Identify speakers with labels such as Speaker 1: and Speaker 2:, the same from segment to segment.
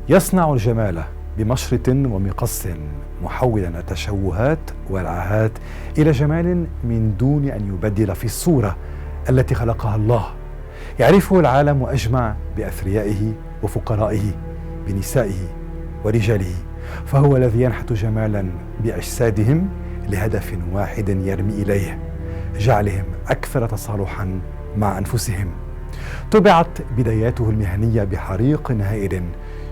Speaker 1: يصنع الجمال بمشرط ومقص، محولا التشوهات والعاهات إلى جمال من دون أن يبدل في الصورة التي خلقها الله. يعرفه العالم أجمع بأثريائه وفقرائه، بنسائه ورجاله، فهو الذي ينحت جمالا بأجسادهم لهدف واحد يرمي إليه، جعلهم أكثر تصالحا مع أنفسهم. تبعت بداياته المهنية بحريق هائل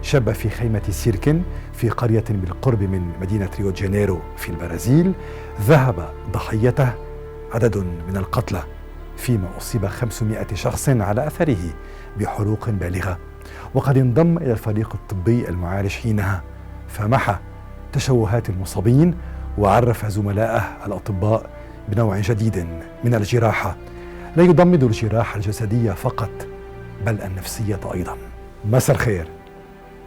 Speaker 1: شب في خيمة سيرك في قرية بالقرب من مدينة ريو دي جانيرو في البرازيل، ذهب ضحيته عدد من القتلى، فيما أصيب 500 شخص على أثره بحروق بالغة. وقد انضم إلى الفريق الطبي المعالج حينها، فمحى تشوهات المصابين وعرف زملائه الأطباء بنوع جديد من الجراحة لا يضمد الجراحة الجسدية فقط بل النفسية أيضا. مساء الخير،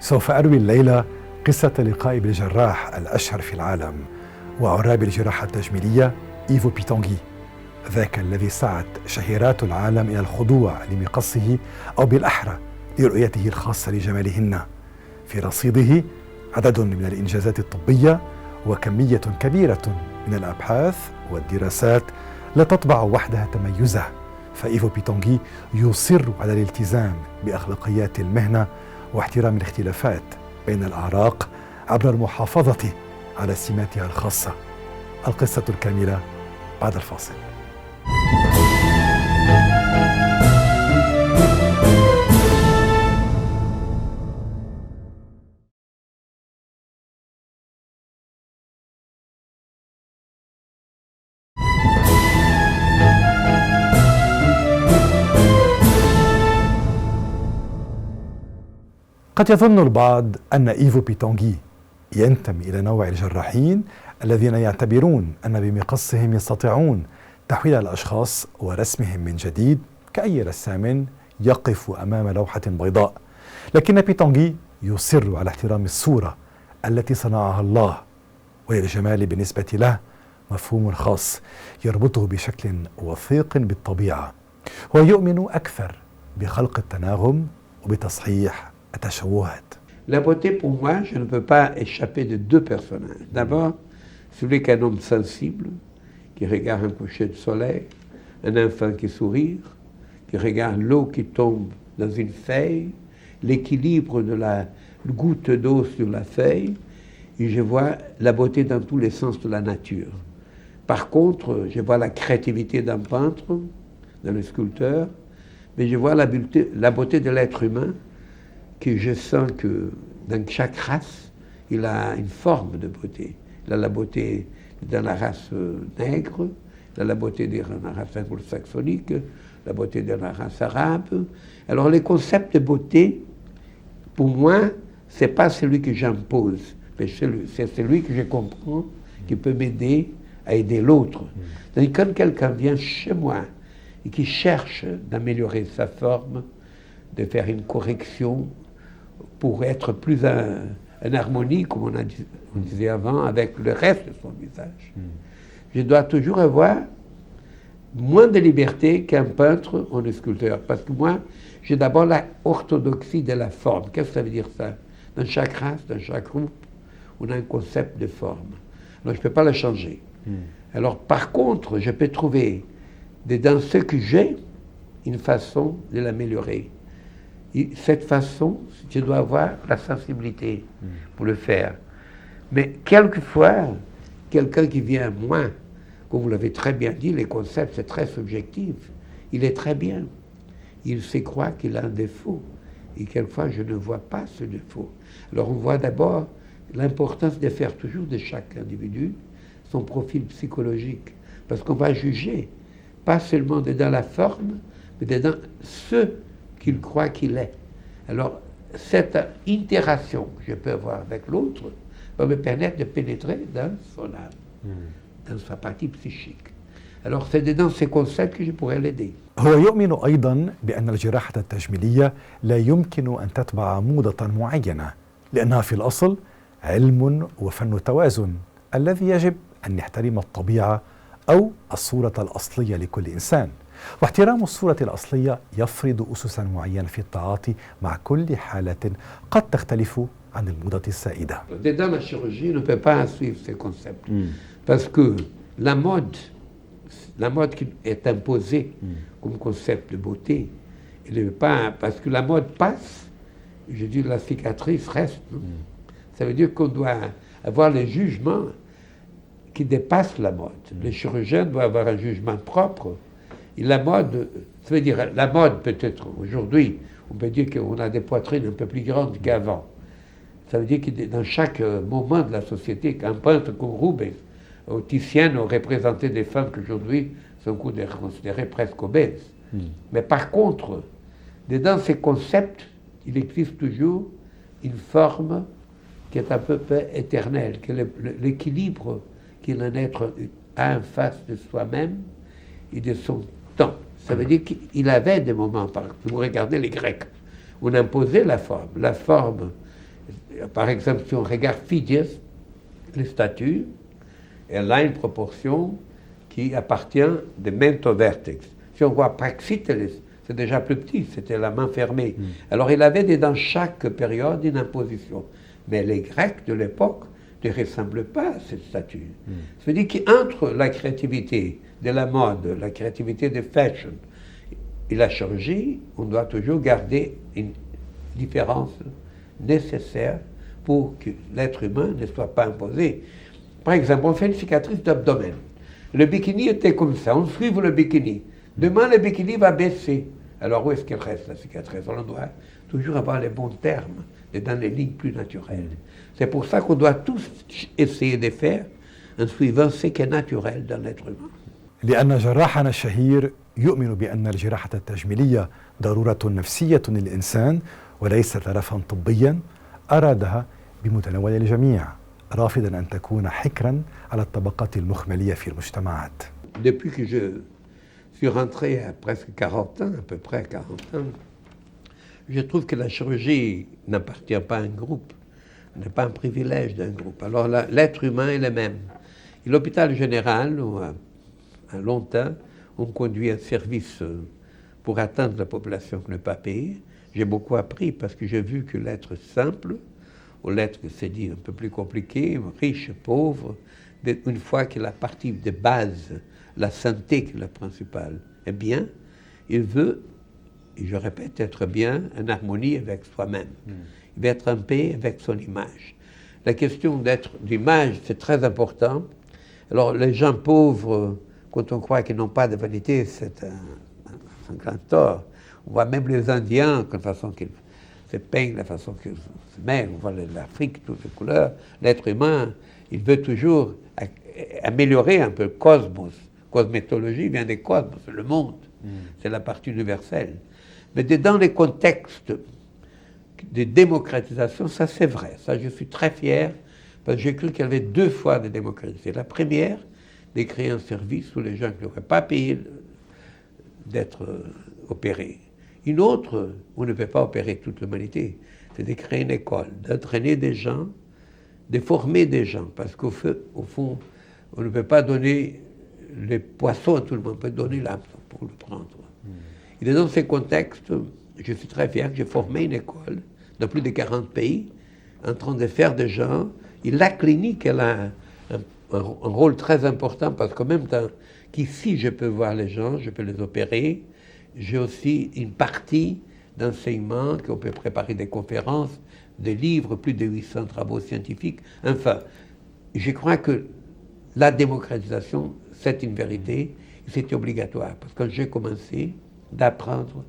Speaker 1: سوف أروي الليلة قصة لقائي بالجراح الأشهر في العالم وعراب الجراحة التجميلية إيفو بيتونغي، ذاك الذي سعت شهيرات العالم إلى الخضوع لمقصه أو بالأحرى لرؤيته الخاصة لجمالهن. في رصيده عدد من الإنجازات الطبية وكمية كبيرة من الأبحاث والدراسات لا تطبع وحدها تميزه، فإيفو بيتونغي يصر على الالتزام بأخلاقيات المهنة واحترام الاختلافات بين الأعراق عبر المحافظة على سماتها الخاصة. القصة الكاملة بعد الفاصل. قد يظن البعض أن إيفو بيتونغي ينتمي إلى نوع الجراحين الذين يعتبرون أن بمقصهم يستطيعون تحويل الأشخاص ورسمهم من جديد كأي رسام يقف أمام لوحة بيضاء. لكن بيتونغي يصر على احترام الصورة التي صنعها الله، وللجمال بالنسبة له مفهوم خاص يربطه بشكل وثيق بالطبيعة. هو يؤمن أكثر بخلق التناغم وبتصحيح التشوهات.
Speaker 2: La beauté, pour moi, je ne peux pas échapper de deux personnages. D'abord, celui qu'un homme sensible, qui regarde un coucher de soleil, un enfant qui sourit, qui regarde l'eau qui tombe dans une feuille, l'équilibre de la goutte d'eau sur la feuille, et je vois la beauté dans tous les sens de la nature. Par contre, je vois la créativité d'un peintre, d'un sculpteur, mais je vois la beauté de l'être humain, que je sens que dans chaque race, il a une forme de beauté. Il a la beauté dans la race nègre, il a la beauté dans la race anglo-saxonique, la beauté dans la race arabe. Alors les concepts de beauté, pour moi, c'est pas celui que j'impose, mais c'est celui que je comprends, qui peut m'aider à aider l'autre. Donc quand quelqu'un vient chez moi et qui cherche d'améliorer sa forme, de faire une correction, pour être plus en harmonie, comme on disait avant, avec le reste de son visage. Je dois toujours avoir moins de liberté qu'un peintre ou un sculpteur, parce que moi, j'ai d'abord la orthodoxie de la forme. Qu'est-ce que ça veut dire ça? Dans chaque race, dans chaque groupe, on a un concept de forme. Alors je ne peux pas le changer. Alors par contre, je peux trouver dans ce que j'ai une façon de l'améliorer. Et cette façon, je dois avoir la sensibilité pour le faire. Mais quelquefois, quelqu'un qui vient à moi, comme vous l'avez très bien dit, les concepts, c'est très subjectif. Il est très bien. Il se croit qu'il a un défaut. Et quelquefois, je ne vois pas ce défaut. Alors, on voit d'abord l'importance de faire toujours de chaque individu son profil psychologique. Parce qu'on va juger, pas seulement dans la forme, mais dans ce qu'il croit qu'il est. Alors, cette interaction que je peux avoir avec l'autre va me permettre de pénétrer dans son âme, dans sa partie psychique. Alors, c'est dans ces concepts que je pourrais l'aider.
Speaker 1: هو يؤمن أيضا بأن الجراحة التجميلية لا يمكن أن تتبع موضة معينة، لأنها في الأصل علم وفن توازن الذي يجب أن يحترم الطبيعة أو الصورة الأصلية لكل إنسان. واحترام الصورة الأصلية يفرض أسسا معينة في التعاطي مع كل حالة قد تختلف عن الموضة السائدة.
Speaker 2: Dans la chirurgie, on ne peut pas suivre ces concepts. Parce que la mode qui est imposée comme concept de beauté, il n'est pas, parce que la mode passe, je dis la cicatrice reste. Ça veut dire qu'on doit avoir les jugements qui dépassent la mode. Les chirurgiens doivent avoir un jugement propre. Et la mode, ça veut dire, la mode peut-être aujourd'hui, on peut dire qu'on a des poitrines un peu plus grandes qu'avant. Ça veut dire que dans chaque moment de la société, qu'un peintre comme Rubens ou Titian ont représenté des femmes qu'aujourd'hui sont considérées presque obèses. Mais par contre, dans ces concepts, il existe toujours une forme qui est à peu près éternelle, qui est l'équilibre qu'un être a en face de soi-même et de son temps. Ça veut dire qu'il avait des moments, vous regardez les Grecs, on imposait la forme. La forme, par exemple, si on regarde Phidias, les statues, elle a une proportion qui appartient de mento vertex. Si on voit Praxiteles, c'est déjà plus petit, c'était la main fermée. Alors il avait dans chaque période une imposition. Mais les Grecs de l'époque ne ressemblent pas à cette statue. Ça veut dire qu'entre la créativité de la mode, la créativité de fashion et la chirurgie, on doit toujours garder une différence nécessaire pour que l'être humain ne soit pas imposé. Par exemple, on fait une cicatrice d'abdomen. Le bikini était comme ça, on suit le bikini. Demain, le bikini va baisser. Alors, où est-ce qu'elle reste, la cicatrice? On doit toujours avoir les bons termes et dans les lignes plus naturelles. C'est pour ça qu'on doit tous essayer de faire en suivant ce qui est naturel dans l'être humain.
Speaker 1: لأن جراحنا الشهير يؤمن بأن الجراحة التجميلية ضرورة نفسية للإنسان وليس تلفا طبيا، أرادها بمتناول الجميع، رافضا أن تكون حكرا على الطبقات المخملية في المجتمعات.
Speaker 2: Depuis que je suis rentré à presque 40 ans, à peu près 40 ans, je trouve que la chirurgie n'appartient pas à un groupe, n'est pas un privilège d'un groupe. Alors l'être humain est le même. Et l'hôpital général, où, longtemps, on conduit un service pour atteindre la population qui n'est pas payée. J'ai beaucoup appris parce que j'ai vu que l'être simple, ou l'être, c'est dit, un peu plus compliqué, riche, pauvre, une fois que la partie de base, la santé qui est la principale, est bien, il veut, et je répète, être bien en harmonie avec soi-même. Il veut être en paix avec son image. La question d'image, c'est très important. Alors, les gens pauvres, quand on croit qu'ils n'ont pas de vanité, c'est un grand tort. On voit même les Indiens, de la façon qu'ils se peignent, la façon qu'ils se mettent, on voit l'Afrique, toutes les couleurs. L'être humain, il veut toujours améliorer un peu le cosmos. Cosmétologie vient des cosmos, c'est le monde. C'est la partie universelle. Mais dans les contextes de démocratisation, ça c'est vrai. Ça, je suis très fier, parce que j'ai cru qu'il y avait deux fois de démocratisation. La première, de créer un service où les gens qui n'auraient pas payé d'être opérés. Une autre, on ne peut pas opérer toute l'humanité, c'est de créer une école, d'entraîner des gens, de former des gens, parce qu'au fond, on ne peut pas donner les poissons à tout le monde, on peut donner l'hameçon pour le prendre. Et dans ces contextes, je suis très fier que j'ai formé une école dans plus de 40 pays, en train de faire des gens, et la clinique, elle a un rôle très important, parce qu'en même temps qu'ici je peux voir les gens, je peux les opérer, j'ai aussi une partie d'enseignement, qu'on peut préparer des conférences, des livres, plus de 800 travaux scientifiques. Enfin, je crois que la démocratisation, c'est une vérité, et c'était obligatoire, parce que quand j'ai commencé d'apprendre,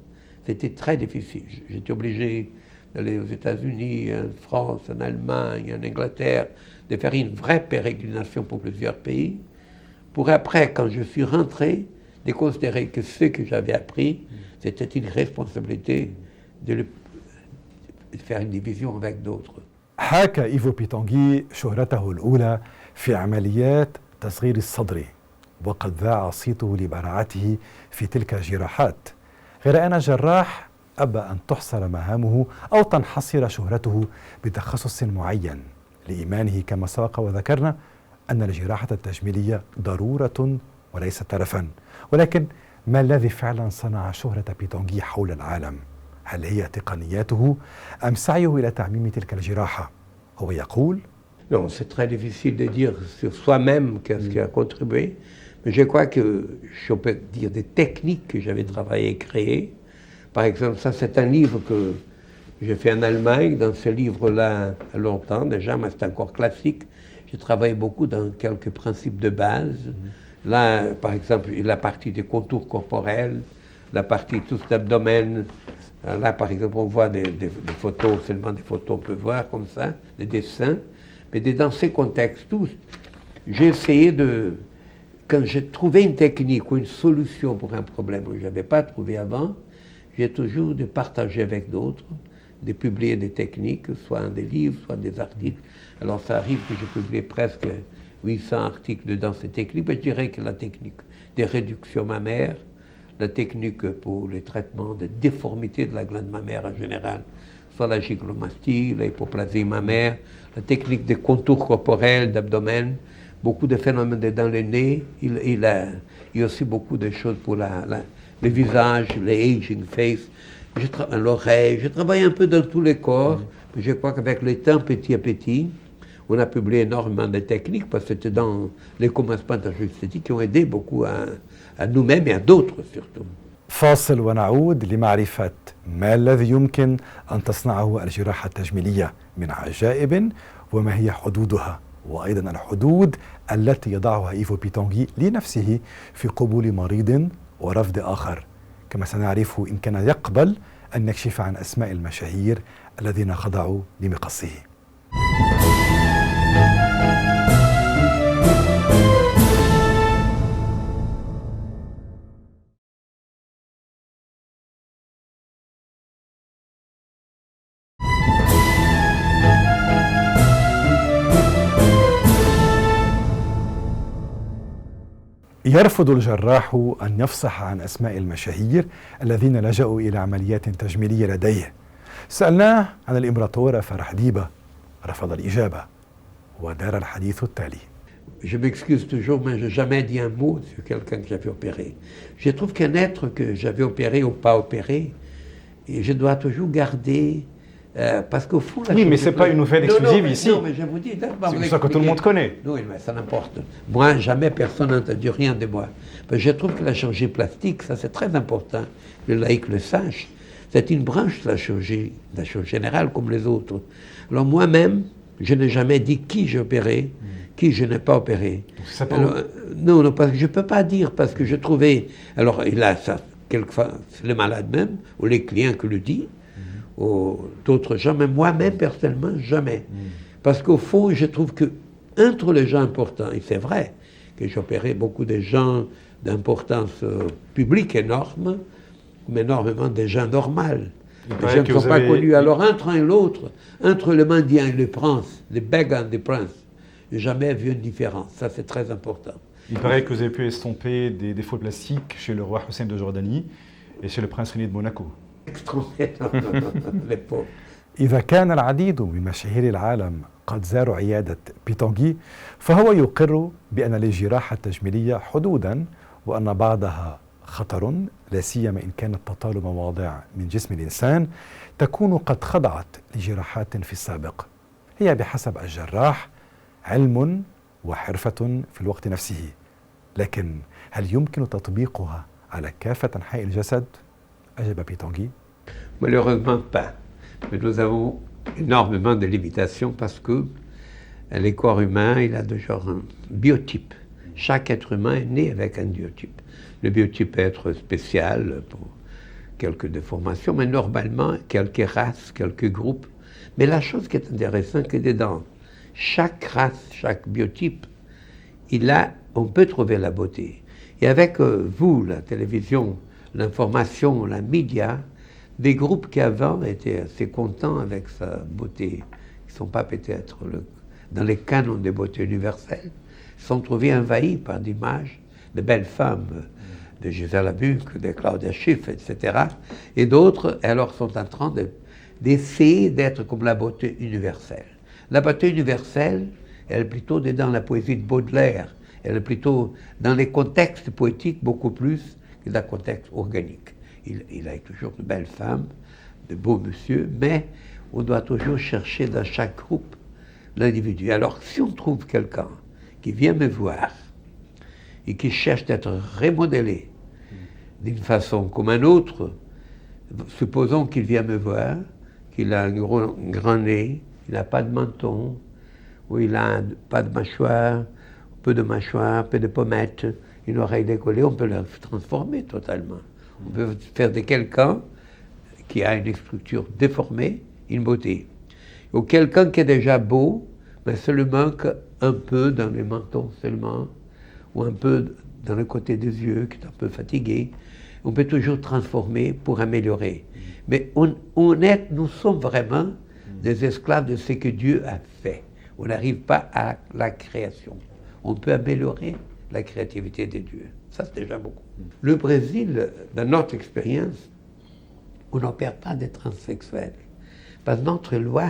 Speaker 2: c'était très difficile. J'étais obligé d'aller aux États-Unis, en France, en Allemagne, en Angleterre, de faire une vraie pérégrination pour plusieurs pays, pour après, quand je suis rentré, de considérer que ce que j'avais appris, c'était une responsabilité de faire une division avec d'autres.
Speaker 1: حاك إيفو بيتونغي شهرته الأولى في عمليات تصغير الصدر، وقد ذاع صيته لبراعته في تلك الجراحات، غير أن الجراح أبى أن تحصر مهامه أو تنحصر شهرته بتخصص معين، لإيمانه كما سبق وذكرنا أن الجراحة التجميلية ضرورة وليس ترفا، ولكن ما الذي فعلا صنع شهرة بيتونغي حول العالم؟ هل هي تقنياته أم سعيه إلى تعميم تلك الجراحة؟ هو يقول:
Speaker 2: Non, c'est très difficile de dire sur soi-même qu'est-ce qui a contribué, mais je crois que je peux dire des techniques que j'avais travaillé et créées. Par exemple, ça c'est un livre que j'ai fait en Allemagne. Dans ce livre-là, longtemps déjà, mais c'est encore classique. J'ai travaillé beaucoup dans quelques principes de base. Là, par exemple, la partie des contours corporels, la partie tout d'abdomen. Là, par exemple, on voit des photos, seulement des photos, on peut voir comme ça, des dessins. Mais dans ces contextes tous, j'ai essayé de, quand j'ai trouvé une technique ou une solution pour un problème que je n'avais pas trouvé avant, j'ai toujours de partager avec d'autres, de publier des techniques, soit dans des livres, soit des articles. Alors ça arrive que j'ai publié presque 800 articles dans ces techniques, mais je dirais que la technique des réductions mammaires, la technique pour les traitements de déformité de la glande mammaire en général, soit la gynécomastie, l'hypoplasie mammaire, la technique des contours corporels, d'abdomen, beaucoup de phénomènes dans le nez, il y a aussi beaucoup de choses pour le visage, les aging face, l'oreille, je travaille un peu dans tous les corps, mais je crois qu'avec le temps, petit à petit, on a publié énormément de techniques, parce que c'était dans les commencements de la esthétique qui ont aidé beaucoup à nous-mêmes et à d'autres surtout.
Speaker 1: فاصل ونعود لمعرفة ما الذي يمكن أن تصنعه الجراحة التجميلية من عجائب وما هي حدودها، وأيضا الحدود التي يضعها إيفو بيتونغي لنفسه في قبول مريض ورفض آخر، كما سنعرف إن كان يقبل أن نكشف عن أسماء المشاهير الذين خضعوا لمقصه. يرفض الجراح أن يفصح عن أسماء المشاهير الذين لجأوا إلى عمليات تجميلية لديه. سألناه عن الإمبراطورة فرح ديبة، رفض الإجابة، ودار الحديث التالي.
Speaker 2: Je m'excuse toujours, mais je n'ai jamais dit un mot sur quelqu'un que j'avais opéré. Je trouve qu'un être que j'avais opéré ou pas opéré, et je dois toujours garder... parce qu'au fond...
Speaker 3: Oui, mais ce n'est pas une nouvelle exclusive ici.
Speaker 2: Non, mais je vous dis...
Speaker 3: C'est ça que tout le monde connaît.
Speaker 2: Oui, mais ça n'importe. Moi, jamais personne n'a entendu rien de moi. Parce que je trouve que la chirurgie plastique, ça c'est très important, le laïc le sache, c'est une branche de la chirurgie générale comme les autres. Alors moi-même, je n'ai jamais dit qui j'ai opéré, qui je n'ai pas opéré. Alors, non, parce que je ne peux pas dire, parce que je trouvais... Alors, il a ça, quelquefois, c'est le malade même, ou les clients qui le disent, ou d'autres gens, mais moi-même, personnellement, jamais. Parce qu'au fond, je trouve que entre les gens importants, et c'est vrai que j'ai opéré beaucoup de gens d'importance publique énorme, mais énormément de gens normaux. Les gens qui ne sont pas connus. Alors, entre un et l'autre, entre le mendiant et le prince, le beggar et le prince, je n'ai jamais vu une différence. Ça, c'est très important.
Speaker 3: Il paraît que vous avez pu estomper des défauts plastiques chez le roi Hussein de Jordanie et chez le prince René de Monaco.
Speaker 1: إذا كان العديد من مشاهير العالم قد زاروا عيادة بيتونغي، فهو يقر بأن للجراحة التجميلية حدودا وأن بعضها خطر، لا سيما إن كانت تطال مواضع من جسم الإنسان تكون قد خضعت لجراحات في السابق. هي بحسب الجراح علم وحرفة في الوقت نفسه، لكن هل يمكن تطبيقها على كافة أنحاء الجسد؟ أجاب بيتونغي:
Speaker 2: Malheureusement pas. Mais nous avons énormément de limitations parce que le corps humain, il a toujours un biotype. Chaque être humain est né avec un biotype. Le biotype peut être spécial pour quelques déformations, mais normalement, quelques races, quelques groupes. Mais la chose qui est intéressante, c'est que dedans chaque race, chaque biotype, on peut trouver la beauté. Et avec vous, la télévision, l'information, la média, des groupes qui avant étaient assez contents avec sa beauté, qui ne sont pas peut-être dans les canons de beauté universelle, se sont trouvés envahis par d'images de belles femmes, de Gisèle Bündchen, de Claudia Schiffer, etc. Et d'autres, alors, sont en train d'essayer d'être comme la beauté universelle. La beauté universelle, elle est plutôt dans la poésie de Baudelaire, elle est plutôt dans les contextes poétiques beaucoup plus d'un contexte organique. Il a toujours de belles femmes, de beaux messieurs, mais on doit toujours chercher dans chaque groupe l'individu. Alors, si on trouve quelqu'un qui vient me voir et qui cherche d'être remodélé d'une façon comme un autre, supposons qu'il vient me voir, qu'il a un grand nez, il n'a pas de menton, ou il n'a pas de mâchoire, peu de pommettes, une oreille décollée, on peut le transformer totalement. On peut faire de quelqu'un qui a une structure déformée, une beauté. Ou quelqu'un qui est déjà beau, mais seulement un peu dans les mentons seulement, ou un peu dans le côté des yeux, qui est un peu fatigué. On peut toujours transformer pour améliorer. Mais nous sommes vraiment des esclaves de ce que Dieu a fait. On n'arrive pas à la création. On peut améliorer la créativité de Dieu. Ça, c'est déjà beaucoup. Le Brésil, dans notre expérience, on n'opère pas des transsexuels. Parce que notre loi,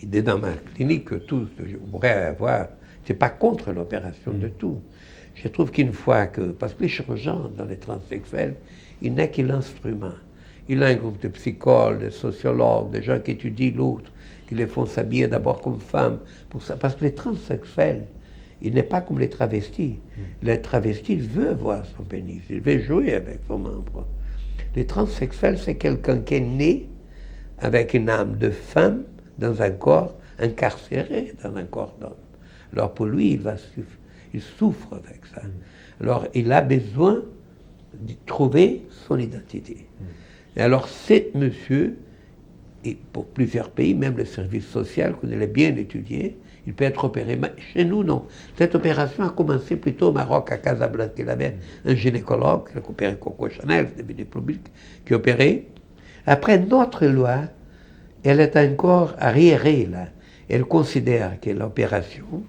Speaker 2: et dans ma clinique, tout ce que je pourrais avoir, c'est pas contre l'opération de tout. Je trouve qu'une fois que, parce que les chirurgiens dans les transsexuels, il n'est que l'instrument. Il a un groupe de psychologues, de sociologues, de gens qui étudient l'autre, qui les font s'habiller d'abord comme femmes. Pour ça. Parce que les transsexuels, il n'est pas comme les travestis. Les travestis, il veut voir son pénis, il veut jouer avec son membre. Les transsexuels, c'est quelqu'un qui est né avec une âme de femme dans un corps incarcéré dans un corps d'homme. Alors pour lui, il souffre avec ça. Alors il a besoin de trouver son identité. Et alors c'est monsieur, et pour plusieurs pays, même le service social, qu'on l'a bien étudié, il peut être opéré. Mais chez nous, non. Cette opération a commencé plutôt au Maroc, à Casablanca. Il avait un gynécologue, qui a opéré Coco Chanel, c'est devenu public, qui a opéré. Après, notre loi, elle est encore arriérée, là. Elle considère que l'opération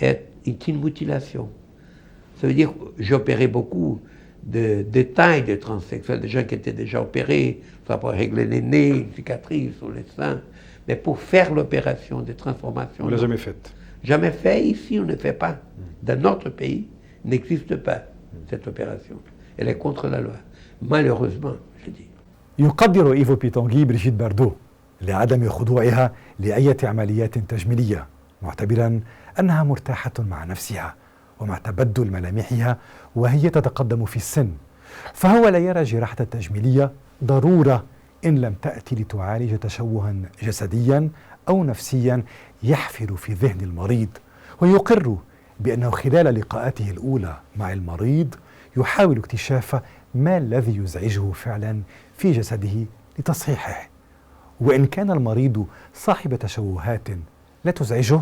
Speaker 2: est une mutilation. Ça veut dire, j'ai opéré beaucoup de détails de transsexuels, des gens qui étaient déjà opérés, soit pour régler les nez, une cicatrice sur les seins, mais pour faire l'opération de transformation.
Speaker 3: Vous ne l'avez jamais faite?
Speaker 2: Jamais fait, ici on ne fait pas. Dans notre pays, n'existe pas cette opération. Elle est contre la loi. Malheureusement, je dis.
Speaker 1: يقدر إيفو بيتونغي بريجيت باردو لعدم خضوعها لأي عمليات تجميلية، معتبرا أنها مرتاحة مع نفسها ومع تبدل ملامحها وهي تتقدم في السن، فهو لا يرى الجراحة التجميلية ضرورة إن لم تأتي لتعالج تشوها جسديا أو نفسيا يحفر في ذهن المريض، ويقر بأنه خلال لقاءاته الأولى مع المريض يحاول اكتشاف ما الذي يزعجه فعلا في جسده لتصحيحه. وإن كان المريض صاحب تشوهات لا تزعجه،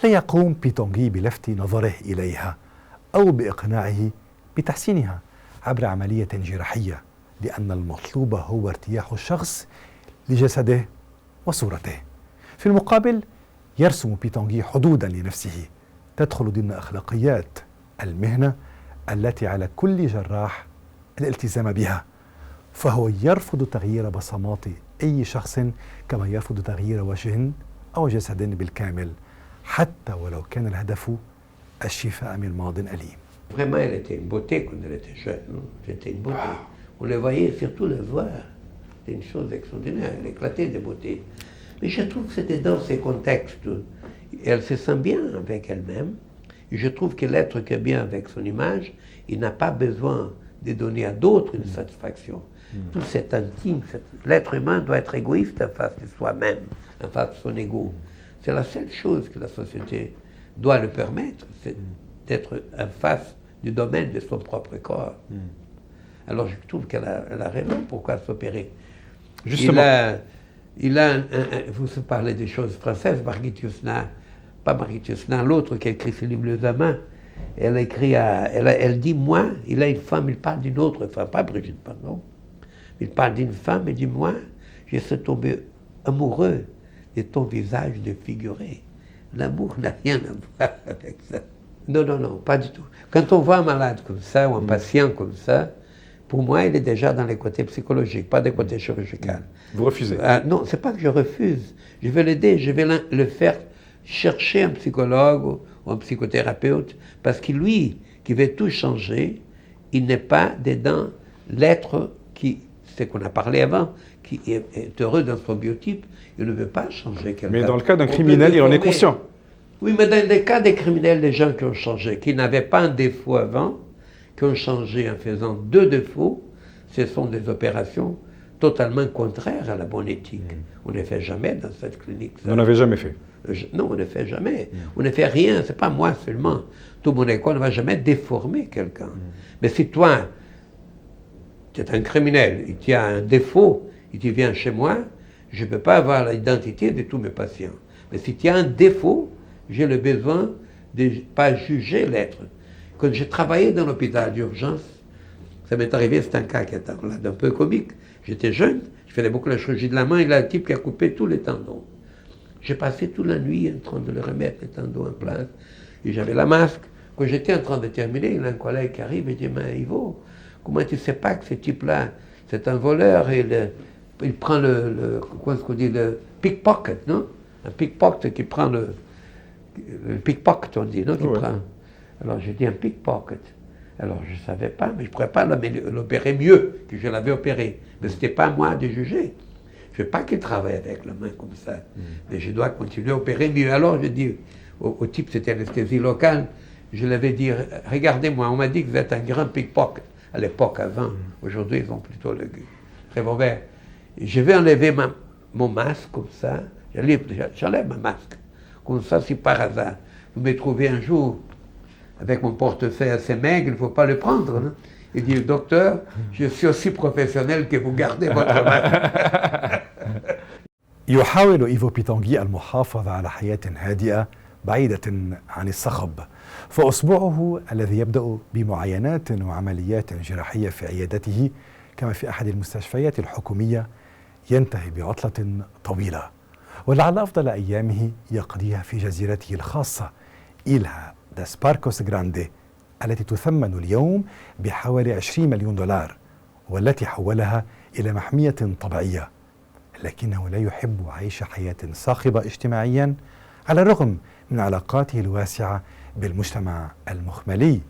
Speaker 1: لا يقوم بيتونغي بلفت نظره إليها أو بإقناعه بتحسينها عبر عملية جراحية، لأن المطلوب هو ارتياح الشخص لجسده وصورته. في المقابل يرسم بيتونغي حدودا لنفسه تدخل ضمن أخلاقيات المهنة التي على كل جراح الالتزام بها، فهو يرفض تغيير بصمات أي شخص كما يرفض تغيير وجه أو جسد بالكامل، حتى ولو كان الهدف الشفاء من ماض أليم.
Speaker 2: Vraiment, elle était une beauté quand elle était jeune. C'était une beauté. On les voyait surtout les voir. C'était une chose extraordinaire. Elle éclatait de beauté. Mais je trouve que c'était dans ces contextes. Elle se sent bien avec elle-même. Et je trouve que l'être qui est bien avec son image, il n'a pas besoin de donner à d'autres une satisfaction. Tout cet intime, l'être humain doit être égoïste en face de soi-même, en face de son ego. C'est la seule chose que la société doit le permettre, c'est d'être en face du domaine de son propre corps. Alors je trouve qu'elle a raison, pourquoi s'opérer.
Speaker 3: Justement.
Speaker 2: Vous parlez des choses françaises, Margit Yourcenar, pas Margit Yourcenar, l'autre qui a écrit ce livre Le Zaman, elle dit, moi, il a une femme, il parle d'une autre femme, pas Brigitte, pardon. Il parle d'une femme et dit, moi, je suis tombé amoureux de ton visage défiguré. L'amour n'a rien à voir avec ça. Non, non, non, pas du tout. Quand on voit un malade comme ça, ou un patient comme ça, pour moi, il est déjà dans les côtés psychologiques, pas des côtés chirurgicaux.
Speaker 3: Vous refusez?
Speaker 2: Non, c'est pas que je refuse. Je vais l'aider, je vais le faire chercher un psychologue ou un psychothérapeute, parce que lui, qui veut tout changer, il n'est pas dedans l'être qui, c'est qu'on a parlé avant, qui est heureux dans son biotype, il ne veut pas changer quelqu'un.
Speaker 3: Mais dans le cas d'un criminel, il en est conscient.
Speaker 2: Oui, mais dans les cas des criminels, les gens qui ont changé, qui n'avaient pas un défaut avant, qui ont changé en faisant 2 défauts, ce sont des opérations totalement contraires à la bonne éthique. On ne fait jamais dans cette clinique.
Speaker 3: Vous n'avez jamais fait.
Speaker 2: Non, on ne fait jamais. On ne fait rien, c'est pas moi seulement. Tout mon école ne va jamais déformer quelqu'un. Mais si toi, tu es un criminel, et tu as un défaut, et tu viens chez moi, je ne peux pas avoir l'identité de tous mes patients. Mais si tu as un défaut, j'ai le besoin de ne pas juger l'être. Quand j'ai travaillé dans l'hôpital d'urgence, ça m'est arrivé, c'est un cas qui est un peu comique. J'étais jeune, je faisais beaucoup la chirurgie de la main, et là, le type qui a coupé tous les tendons. J'ai passé toute la nuit en train de le remettre, les tendons en place, et j'avais la masque. Quand j'étais en train de terminer, il y a un collègue qui arrive et dit, mais Ivo, comment tu ne sais pas que ce type-là, c'est un voleur, et il prend quoi est-ce qu'on dit, le pickpocket, non? Un pickpocket qui prend le pickpocket, on dit, non? Qui prend. Alors j'ai dit un pickpocket. Alors je ne savais pas, mais je ne pourrais pas l'opérer mieux que je l'avais opéré. Mais ce n'était pas à moi de juger. Je ne veux pas qu'il travaille avec la main comme ça. Mais je dois continuer à opérer mieux. Alors je dis au type, c'était anesthésie locale, je l'avais dit, regardez-moi, on m'a dit que vous êtes un grand pickpocket. À l'époque, avant, aujourd'hui, ils ont plutôt le revolver. Je vais enlever mon masque comme ça. J'enlève ma masque. Comme ça, si par hasard, vous me trouvez un jour avec mon portefeuille assez maigre, il ne faut pas le prendre. Hein. Il dit, docteur, je suis aussi professionnel que vous gardez votre masque.
Speaker 1: يحاول إيفو بيتونغي المحافظة على حياة هادئة بعيدة عن الصخب، فأسبوعه الذي يبدأ بمعاينات وعمليات جراحية في عيادته كما في أحد المستشفيات الحكومية ينتهي بعطلة طويلة، ولعل أفضل أيامه يقضيها في جزيرته الخاصة إيلها داس باركوس جراندي التي تثمن اليوم بحوالي 20 مليون دولار، والتي حولها إلى محمية طبيعية، لكنه لا يحب عيش حياة صاخبة اجتماعيا على الرغم من علاقاته الواسعة بالمجتمع المخملي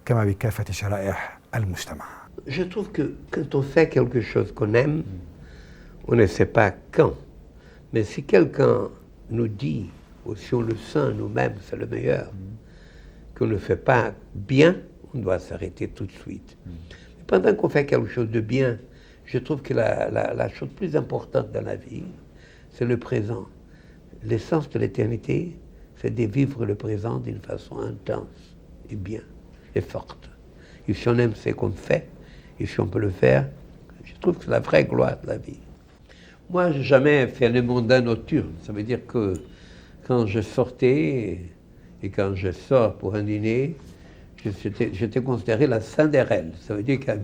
Speaker 1: كما بكافة شرائح المجتمع.
Speaker 2: Je trouve que quand on fait quelque chose qu'on aime, on ne sait pas quand. Mais si quelqu'un nous dit, ou si on le sent nous-mêmes, c'est le meilleur, qu'on ne fait pas bien, on doit s'arrêter tout de suite. Mais pendant qu'on fait quelque chose de bien, je trouve que la chose plus importante dans la vie, c'est le présent. L'essence de l'éternité, c'est de vivre le présent d'une façon intense et bien et forte. Et si on aime ce qu'on fait, et si on peut le faire, je trouve que c'est la vraie gloire de la vie. Moi, je n'ai jamais fait le mondain nocturne. Ça veut dire que quand je sortais et quand je sors pour un dîner, j'étais considéré la Cinderelle. Ça veut dire qu'à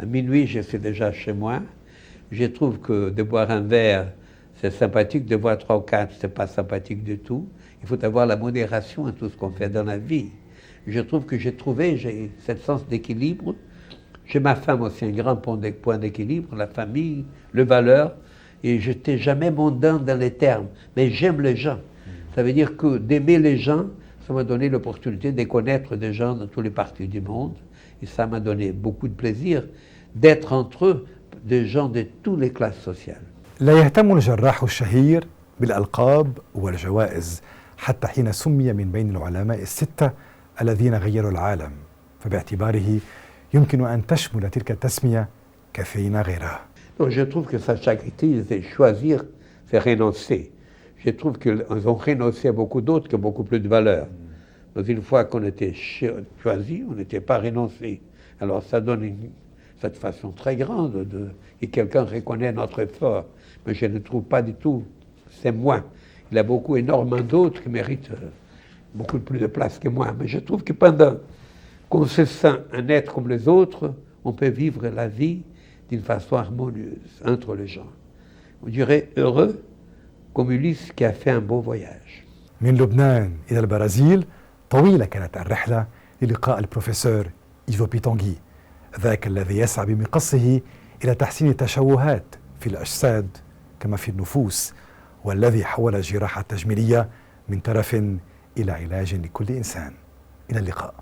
Speaker 2: minuit, je suis déjà chez moi. Je trouve que de boire un verre, c'est sympathique. De boire 3 ou 4, c'est pas sympathique du tout. Il faut avoir la modération à tout ce qu'on fait dans la vie. Je trouve que j'ai ce sens d'équilibre. Chez ma femme aussi, un grand point d'équilibre, la famille, les valeurs. Et je n'étais jamais mondain dans les termes. Mais j'aime les gens. Ça veut dire que d'aimer les gens, ça m'a donné l'opportunité de connaître des gens dans tous les parties du monde. Et ça m'a donné beaucoup de plaisir d'être entre eux des gens de toutes les classes sociales.
Speaker 1: لا يهتم الجراح الشهير بالألقاب والجوائز حتى حين سمي من بين العلماء الستة الذين غيروا العالم، فباعتباره يمكن أن تشمل تلك التسمية كثيرين غيرها.
Speaker 2: Donc je trouve que sa charité, c'est choisir, c'est renoncer. Je trouve qu'ils ont renoncé à beaucoup d'autres qui ont beaucoup plus de valeur. Donc une fois qu'on était choisi, on n'était pas renoncé. Alors ça donne une satisfaction très grande et quelqu'un reconnaît notre effort. Mais je ne trouve pas du tout, c'est moi. Il y a énormément d'autres qui méritent beaucoup plus de place que moi. Mais je trouve que pendant qu'on se sent un être comme les autres, on peut vivre la vie d'une façon harmonieuse entre les gens. On dirait heureux comme Ulysse qui a fait un beau voyage.
Speaker 1: من لبنان إلى البرازيل طويلة كانت الرحلة للقاء البروفيسور إيفو بيتونغي، ذاك الذي يسعى بمقصه إلى تحسين التشوهات في الأجساد كما في النفوس، والذي حول الجراحة التجميلية من ترف إلى علاج لكل إنسان. إلى اللقاء.